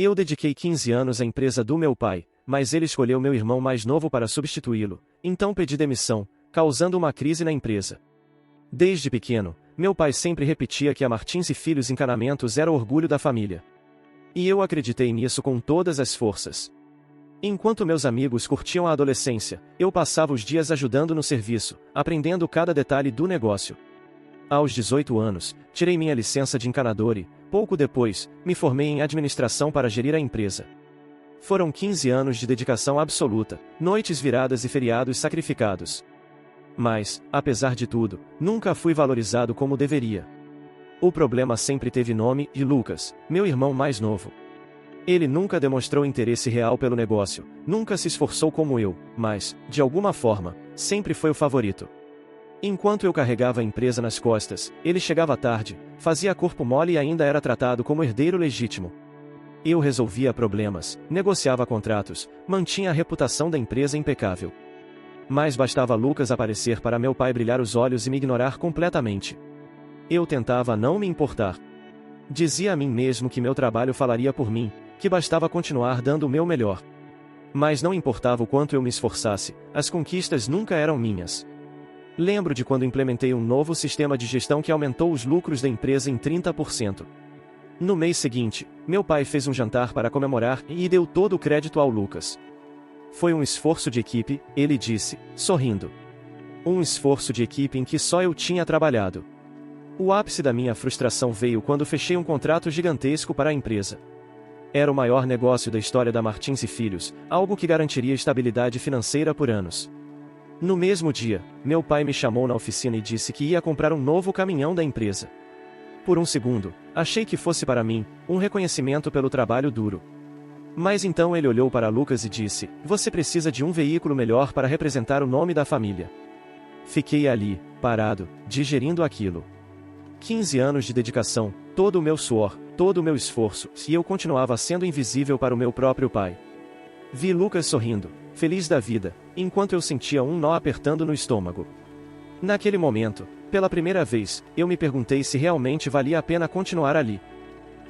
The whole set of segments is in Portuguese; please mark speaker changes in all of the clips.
Speaker 1: Eu dediquei 15 anos à empresa do meu pai, mas ele escolheu meu irmão mais novo para substituí-lo, então pedi demissão, causando uma crise na empresa. Desde pequeno, meu pai sempre repetia que a Martins e Filhos Encanamentos era o orgulho da família. E eu acreditei nisso com todas as forças. Enquanto meus amigos curtiam a adolescência, eu passava os dias ajudando no serviço, aprendendo cada detalhe do negócio. Aos 18 anos, tirei minha licença de encanador e, pouco depois, me formei em administração para gerir a empresa. Foram 15 anos de dedicação absoluta, noites viradas e feriados sacrificados. Mas, apesar de tudo, nunca fui valorizado como deveria. O problema sempre teve nome, e Lucas, meu irmão mais novo. Ele nunca demonstrou interesse real pelo negócio, nunca se esforçou como eu, mas, de alguma forma, sempre foi o favorito. Enquanto eu carregava a empresa nas costas, ele chegava tarde, fazia corpo mole e ainda era tratado como herdeiro legítimo. Eu resolvia problemas, negociava contratos, mantinha a reputação da empresa impecável. Mas bastava Lucas aparecer para meu pai brilhar os olhos e me ignorar completamente. Eu tentava não me importar. Dizia a mim mesmo que meu trabalho falaria por mim, que bastava continuar dando o meu melhor. Mas não importava o quanto eu me esforçasse, as conquistas nunca eram minhas. Lembro de quando implementei um novo sistema de gestão que aumentou os lucros da empresa em 30%. No mês seguinte, meu pai fez um jantar para comemorar e deu todo o crédito ao Lucas. Foi um esforço de equipe, ele disse, sorrindo. Um esforço de equipe em que só eu tinha trabalhado. O ápice da minha frustração veio quando fechei um contrato gigantesco para a empresa. Era o maior negócio da história da Martins e Filhos, algo que garantiria estabilidade financeira por anos. No mesmo dia, meu pai me chamou na oficina e disse que ia comprar um novo caminhão da empresa. Por um segundo, achei que fosse para mim, um reconhecimento pelo trabalho duro. Mas então ele olhou para Lucas e disse, você precisa de um veículo melhor para representar o nome da família. Fiquei ali, parado, digerindo aquilo. 15 anos de dedicação, todo o meu suor, todo o meu esforço, e eu continuava sendo invisível para o meu próprio pai. Vi Lucas sorrindo, feliz da vida, enquanto eu sentia um nó apertando no estômago. Naquele momento, pela primeira vez, eu me perguntei se realmente valia a pena continuar ali.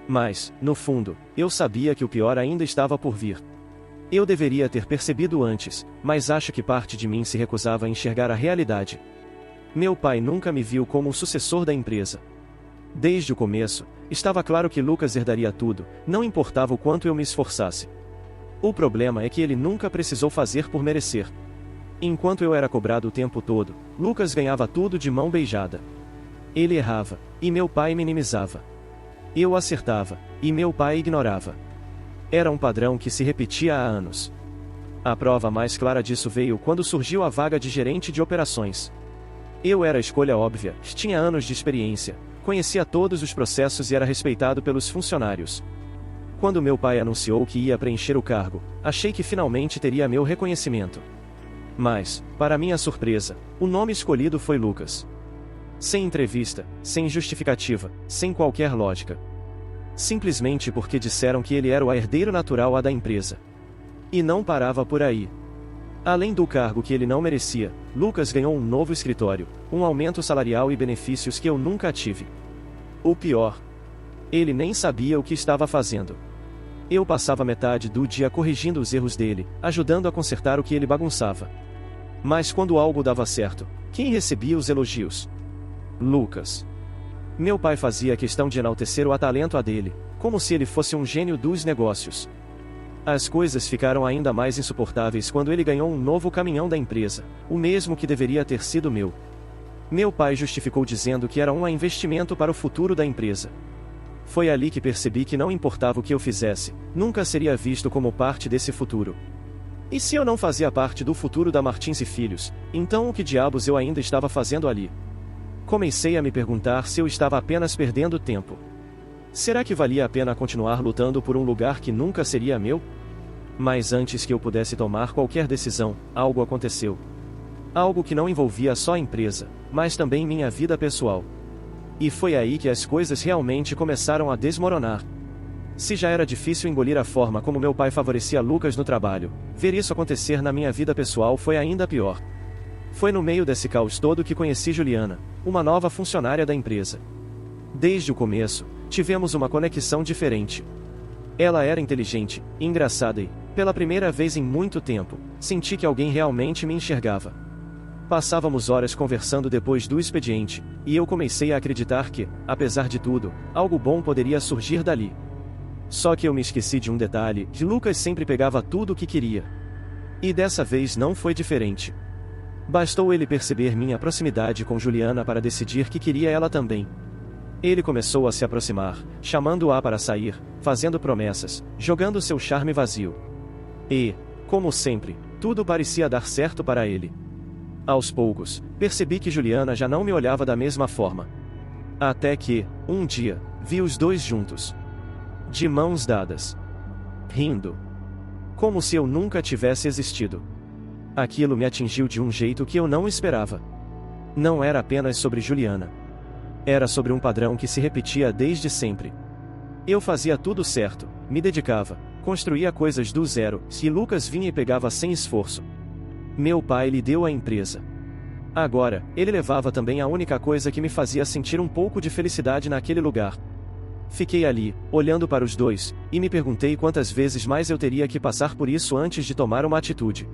Speaker 1: Mas, no fundo, eu sabia que o pior ainda estava por vir. Eu deveria ter percebido antes, mas acho que parte de mim se recusava a enxergar a realidade. Meu pai nunca me viu como o sucessor da empresa. Desde o começo, estava claro que Lucas herdaria tudo, não importava o quanto eu me esforçasse. O problema é que ele nunca precisou fazer por merecer. Enquanto eu era cobrado o tempo todo, Lucas ganhava tudo de mão beijada. Ele errava, e meu pai minimizava. Eu acertava, e meu pai ignorava. Era um padrão que se repetia há anos. A prova mais clara disso veio quando surgiu a vaga de gerente de operações. Eu era a escolha óbvia, tinha anos de experiência, conhecia todos os processos e era respeitado pelos funcionários. Quando meu pai anunciou que ia preencher o cargo, achei que finalmente teria meu reconhecimento. Mas, para minha surpresa, o nome escolhido foi Lucas. Sem entrevista, sem justificativa, sem qualquer lógica. Simplesmente porque disseram que ele era o herdeiro natural da empresa. E não parava por aí. Além do cargo que ele não merecia, Lucas ganhou um novo escritório, um aumento salarial e benefícios que eu nunca tive. O pior, ele nem sabia o que estava fazendo. Eu passava metade do dia corrigindo os erros dele, ajudando a consertar o que ele bagunçava. Mas quando algo dava certo, quem recebia os elogios? Lucas. Meu pai fazia questão de enaltecer o talento dele, como se ele fosse um gênio dos negócios. As coisas ficaram ainda mais insuportáveis quando ele ganhou um novo caminhão da empresa, o mesmo que deveria ter sido meu. Meu pai justificou dizendo que era um investimento para o futuro da empresa. Foi ali que percebi que não importava o que eu fizesse, nunca seria visto como parte desse futuro. E se eu não fazia parte do futuro da Martins e Filhos, então o que diabos eu ainda estava fazendo ali? Comecei a me perguntar se eu estava apenas perdendo tempo. Será que valia a pena continuar lutando por um lugar que nunca seria meu? Mas antes que eu pudesse tomar qualquer decisão, algo aconteceu. Algo que não envolvia só a empresa, mas também minha vida pessoal. E foi aí que as coisas realmente começaram a desmoronar. Se já era difícil engolir a forma como meu pai favorecia Lucas no trabalho, ver isso acontecer na minha vida pessoal foi ainda pior. Foi no meio desse caos todo que conheci Juliana, uma nova funcionária da empresa. Desde o começo, tivemos uma conexão diferente. Ela era inteligente, engraçada e, pela primeira vez em muito tempo, senti que alguém realmente me enxergava. Passávamos horas conversando depois do expediente, e eu comecei a acreditar que, apesar de tudo, algo bom poderia surgir dali. Só que eu me esqueci de um detalhe, que Lucas sempre pegava tudo o que queria. E dessa vez não foi diferente. Bastou ele perceber minha proximidade com Juliana para decidir que queria ela também. Ele começou a se aproximar, chamando-a para sair, fazendo promessas, jogando seu charme vazio. E, como sempre, tudo parecia dar certo para ele. Aos poucos, percebi que Juliana já não me olhava da mesma forma. Até que, um dia, vi os dois juntos. De mãos dadas. Rindo. Como se eu nunca tivesse existido. Aquilo me atingiu de um jeito que eu não esperava. Não era apenas sobre Juliana. Era sobre um padrão que se repetia desde sempre. Eu fazia tudo certo, me dedicava, construía coisas do zero, e Lucas vinha e pegava sem esforço. Meu pai lhe deu a empresa. Agora, ele levava também a única coisa que me fazia sentir um pouco de felicidade naquele lugar. Fiquei ali, olhando para os dois, e me perguntei quantas vezes mais eu teria que passar por isso antes de tomar uma atitude.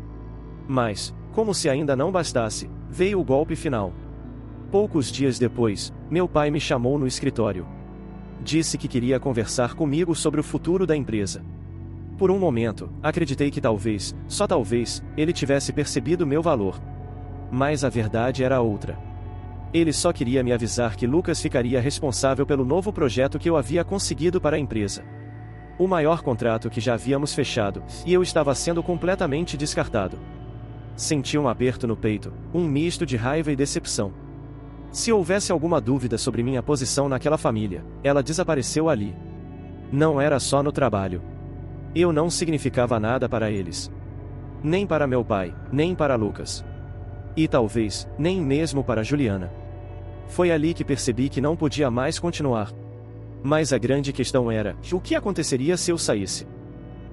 Speaker 1: Mas, como se ainda não bastasse, veio o golpe final. Poucos dias depois, meu pai me chamou no escritório. Disse que queria conversar comigo sobre o futuro da empresa. Por um momento, acreditei que talvez, só talvez, ele tivesse percebido meu valor. Mas a verdade era outra. Ele só queria me avisar que Lucas ficaria responsável pelo novo projeto que eu havia conseguido para a empresa. O maior contrato que já havíamos fechado, e eu estava sendo completamente descartado. Senti um aperto no peito, um misto de raiva e decepção. Se houvesse alguma dúvida sobre minha posição naquela família, ela desapareceu ali. Não era só no trabalho. Eu não significava nada para eles. Nem para meu pai, nem para Lucas. E talvez, nem mesmo para Juliana. Foi ali que percebi que não podia mais continuar. Mas a grande questão era, o que aconteceria se eu saísse?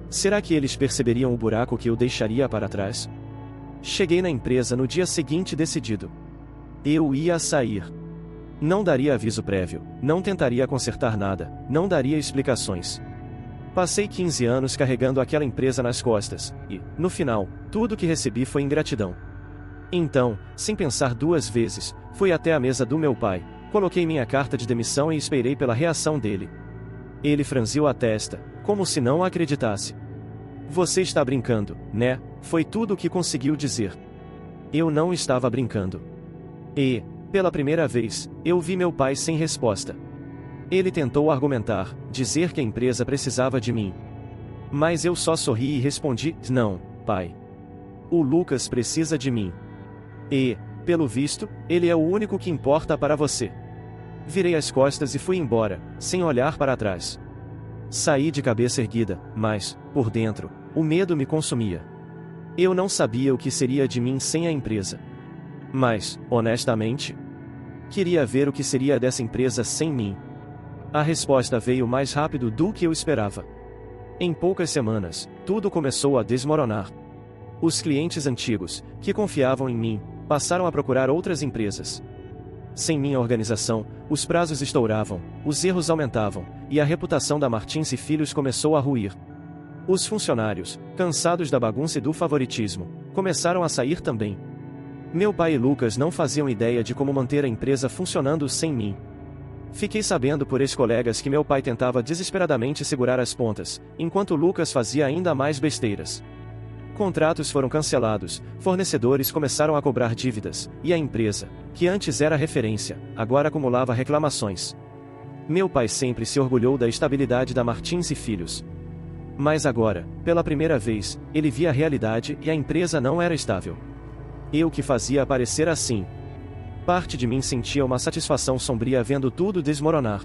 Speaker 1: Será que eles perceberiam o buraco que eu deixaria para trás? Cheguei na empresa no dia seguinte decidido. Eu ia sair. Não daria aviso prévio, não tentaria consertar nada, não daria explicações. Passei 15 anos carregando aquela empresa nas costas, e, no final, tudo que recebi foi ingratidão. Então, sem pensar duas vezes, fui até a mesa do meu pai, coloquei minha carta de demissão e esperei pela reação dele. Ele franziu a testa, como se não acreditasse. Você está brincando, né? Foi tudo o que conseguiu dizer. Eu não estava brincando. E, pela primeira vez, eu vi meu pai sem resposta. Ele tentou argumentar, dizer que a empresa precisava de mim. Mas eu só sorri e respondi, não, pai. O Lucas precisa de mim. E, pelo visto, ele é o único que importa para você. Virei as costas e fui embora, sem olhar para trás. Saí de cabeça erguida, mas, por dentro, o medo me consumia. Eu não sabia o que seria de mim sem a empresa. Mas, honestamente, queria ver o que seria dessa empresa sem mim. A resposta veio mais rápido do que eu esperava. Em poucas semanas, tudo começou a desmoronar. Os clientes antigos, que confiavam em mim, passaram a procurar outras empresas. Sem minha organização, os prazos estouravam, os erros aumentavam, e a reputação da Martins e Filhos começou a ruir. Os funcionários, cansados da bagunça e do favoritismo, começaram a sair também. Meu pai e Lucas não faziam ideia de como manter a empresa funcionando sem mim. Fiquei sabendo por ex-colegas que meu pai tentava desesperadamente segurar as pontas, enquanto Lucas fazia ainda mais besteiras. Contratos foram cancelados, fornecedores começaram a cobrar dívidas, e a empresa, que antes era referência, agora acumulava reclamações. Meu pai sempre se orgulhou da estabilidade da Martins e Filhos. Mas agora, pela primeira vez, ele via a realidade e a empresa não era estável. Eu que fazia parecer assim. Parte de mim sentia uma satisfação sombria vendo tudo desmoronar.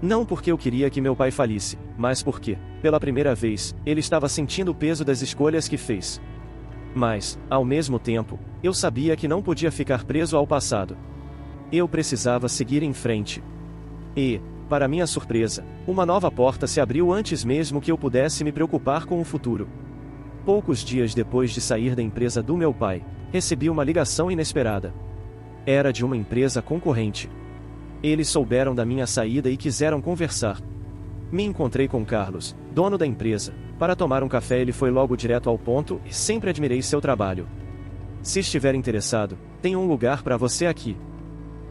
Speaker 1: Não porque eu queria que meu pai falisse, mas porque, pela primeira vez, ele estava sentindo o peso das escolhas que fez. Mas, ao mesmo tempo, eu sabia que não podia ficar preso ao passado. Eu precisava seguir em frente. E, para minha surpresa, uma nova porta se abriu antes mesmo que eu pudesse me preocupar com o futuro. Poucos dias depois de sair da empresa do meu pai, recebi uma ligação inesperada. Era de uma empresa concorrente. Eles souberam da minha saída e quiseram conversar. Me encontrei com Carlos, dono da empresa. Para tomar um café ele foi logo direto ao ponto e sempre admirei seu trabalho. Se estiver interessado, tenho um lugar para você aqui.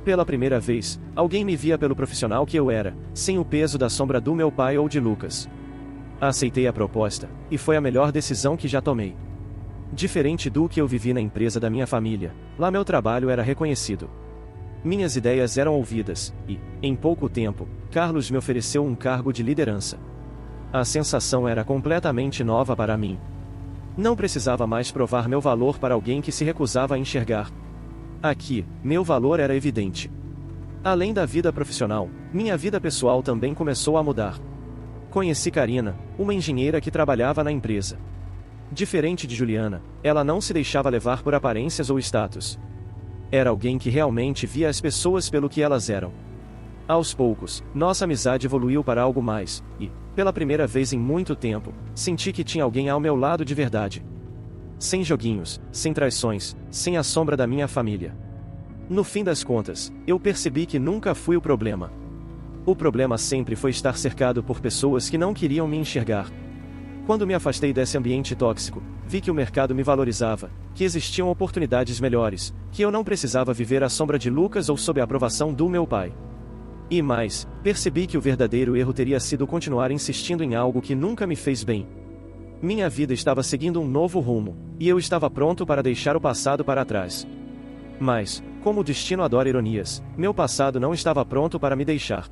Speaker 1: Pela primeira vez, alguém me via pelo profissional que eu era, sem o peso da sombra do meu pai ou de Lucas. Aceitei a proposta, e foi a melhor decisão que já tomei. Diferente do que eu vivi na empresa da minha família, lá meu trabalho era reconhecido. Minhas ideias eram ouvidas, e, em pouco tempo, Carlos me ofereceu um cargo de liderança. A sensação era completamente nova para mim. Não precisava mais provar meu valor para alguém que se recusava a enxergar. Aqui, meu valor era evidente. Além da vida profissional, minha vida pessoal também começou a mudar. Conheci Karina, uma engenheira que trabalhava na empresa. Diferente de Juliana, ela não se deixava levar por aparências ou status. Era alguém que realmente via as pessoas pelo que elas eram. Aos poucos, nossa amizade evoluiu para algo mais, e, pela primeira vez em muito tempo, senti que tinha alguém ao meu lado de verdade. Sem joguinhos, sem traições, sem a sombra da minha família. No fim das contas, eu percebi que nunca fui o problema. O problema sempre foi estar cercado por pessoas que não queriam me enxergar. Quando me afastei desse ambiente tóxico, vi que o mercado me valorizava, que existiam oportunidades melhores, que eu não precisava viver à sombra de Lucas ou sob a aprovação do meu pai. E mais, percebi que o verdadeiro erro teria sido continuar insistindo em algo que nunca me fez bem. Minha vida estava seguindo um novo rumo, e eu estava pronto para deixar o passado para trás. Mas, como o destino adora ironias, meu passado não estava pronto para me deixar.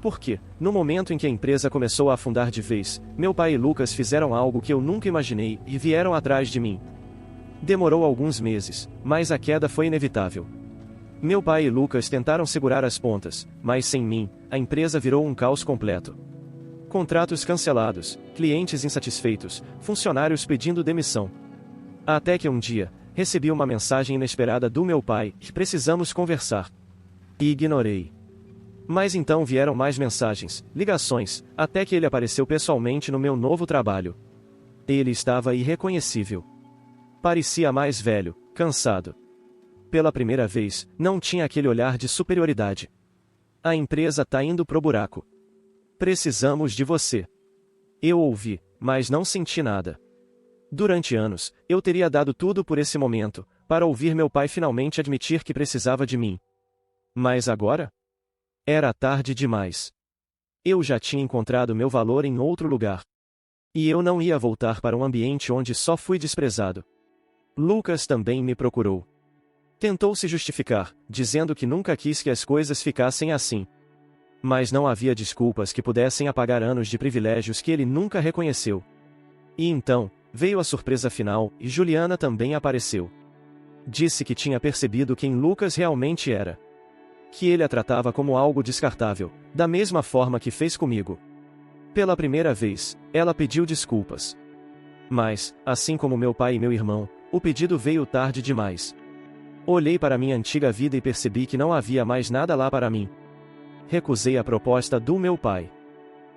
Speaker 1: Porque, no momento em que a empresa começou a afundar de vez, meu pai e Lucas fizeram algo que eu nunca imaginei e vieram atrás de mim. Demorou alguns meses, mas a queda foi inevitável. Meu pai e Lucas tentaram segurar as pontas, mas sem mim, a empresa virou um caos completo. Contratos cancelados, clientes insatisfeitos, funcionários pedindo demissão. Até que um dia, recebi uma mensagem inesperada do meu pai, que precisamos conversar. E ignorei. Mas então vieram mais mensagens, ligações, até que ele apareceu pessoalmente no meu novo trabalho. Ele estava irreconhecível. Parecia mais velho, cansado. Pela primeira vez, não tinha aquele olhar de superioridade. A empresa tá indo pro buraco. Precisamos de você. Eu ouvi, mas não senti nada. Durante anos, eu teria dado tudo por esse momento, para ouvir meu pai finalmente admitir que precisava de mim. Mas agora? Era tarde demais. Eu já tinha encontrado meu valor em outro lugar. E eu não ia voltar para um ambiente onde só fui desprezado. Lucas também me procurou. Tentou se justificar, dizendo que nunca quis que as coisas ficassem assim. Mas não havia desculpas que pudessem apagar anos de privilégios que ele nunca reconheceu. E então, veio a surpresa final, e Juliana também apareceu. Disse que tinha percebido quem Lucas realmente era. Que ele a tratava como algo descartável, da mesma forma que fez comigo. Pela primeira vez, ela pediu desculpas. Mas, assim como meu pai e meu irmão, o pedido veio tarde demais. Olhei para minha antiga vida e percebi que não havia mais nada lá para mim. Recusei a proposta do meu pai.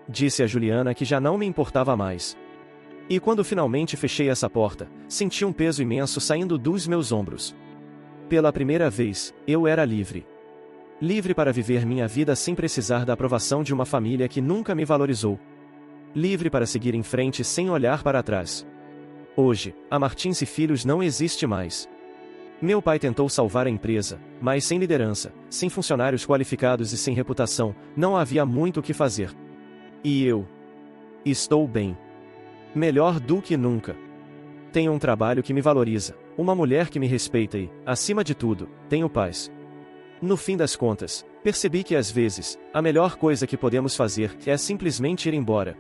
Speaker 1: Disse a Juliana que já não me importava mais. E quando finalmente fechei essa porta, senti um peso imenso saindo dos meus ombros. Pela primeira vez, eu era livre. Livre para viver minha vida sem precisar da aprovação de uma família que nunca me valorizou. Livre para seguir em frente sem olhar para trás. Hoje, a Martins e Filhos não existe mais. Meu pai tentou salvar a empresa, mas sem liderança, sem funcionários qualificados e sem reputação, não havia muito o que fazer. E eu? Estou bem. Melhor do que nunca. Tenho um trabalho que me valoriza, uma mulher que me respeita e, acima de tudo, tenho paz. No fim das contas, percebi que às vezes, a melhor coisa que podemos fazer é simplesmente ir embora,